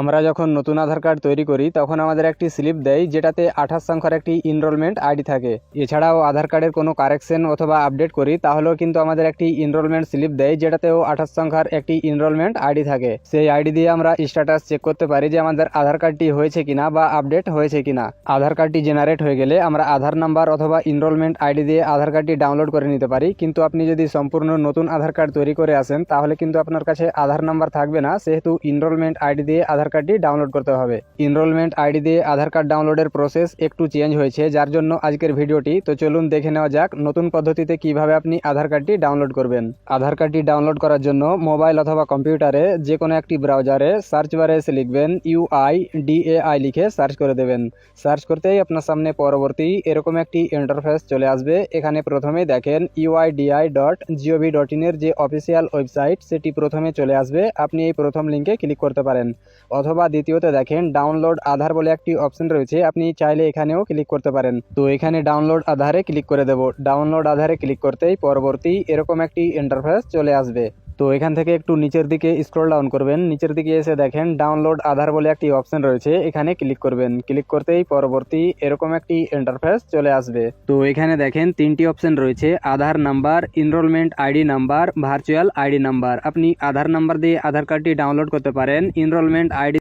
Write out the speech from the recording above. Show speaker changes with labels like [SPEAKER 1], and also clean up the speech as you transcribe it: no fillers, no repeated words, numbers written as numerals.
[SPEAKER 1] আমরা যখন নতুন আধার কার্ড তৈরি করি তখন আমাদের একটি স্লিপ দেয় যেটাতে 28 সংখ্যার একটি এনরোলমেন্ট আইডি থাকে। এছাড়াও আধার কার্ডের কোনো কারেকশন অথবা আপডেট করি তাহলেও কিন্তু আমাদের একটি এনরোলমেন্ট স্লিপ দেয় যেটাতেও 28 সংখ্যার একটি এনরোলমেন্ট আইডি থাকে। সেই আইডি দিয়ে আমরা স্ট্যাটাস চেক করতে পারি যে আমাদের আধার কার্ডটি হয়েছে কিনা বা আপডেট হয়েছে কিনা। আধার কার্ডটি জেনারেট হয়ে গেলে আমরা আধার নাম্বার অথবা এনরোলমেন্ট আইডি দিয়ে আধার কার্ডটি ডাউনলোড করে নিতে পারি। কিন্তু আপনি যদি সম্পূর্ণ নতুন আধার কার্ড তৈরি করে আসেন তাহলে কিন্তু আপনার কাছে আধার নাম্বার থাকবে না, সেহেতু এনরোলমেন্ট আইডি দিয়ে আধার কার্ডটি ডাউনলোড করতে হবে। এনরোলমেন্ট আইডি দিয়ে আধার কার্ড ডাউনলোডের প্রসেস একটু চেঞ্জ হয়েছে, যার জন্য আজকের ভিডিওটি। তো চলুন দেখে নেওয়া যাক নতুন পদ্ধতিতে কিভাবে আপনি আধার কার্ডটি ডাউনলোড করবেন। আধার কার্ডটি ডাউনলোড করার জন্য মোবাইল অথবা কম্পিউটারে যে কোনো একটি ব্রাউজারে সার্চ বারে এসে লিখবেন UIDAI লিখে সার্চ করে দেবেন। সার্চ করতেই আপনার সামনে পরবর্তী এরকম একটি ইন্টারফেস চলে আসবে। এখানে প্রথমে দেখেন UIDAI.gov.in এর যে অফিসিয়াল ওয়েবসাইট সেটি প্রথমে চলে আসবে। আপনি এই প্রথম লিঙ্কে ক্লিক করতে পারেন, অথবা দ্বিতীয়তে দেখেন ডাউনলোড আধার বলে একটি অপশন রয়েছে, আপনি চাইলে এখানেও ক্লিক করতে পারেন। তো এখানে ডাউনলোড আধারে ক্লিক করে দেব। ডাউনলোড আধারে ক্লিক করতেই পরবর্তী এরকম একটি ইন্টারফেস চলে আসবে। তো এখান থেকে একটু নিচের দিকে স্ক্রল ডাউন করবেন, নিচের দিকে এসে দেখেন ডাউনলোড আধার বলে একটি অপশন রয়েছে, এখানে ক্লিক করবেন। ক্লিক করতেই পরবর্তী এরকম একটি ইন্টারফেস চলে আসবে। তো এখানে দেখেন তিনটি অপশন রয়েছে, Aadhaar number, enrolment ID number, virtual ID number. আপনি আধার নাম্বার দিয়ে আধার কার্ডটি ডাউনলোড করতে পারেন। Enrolment ID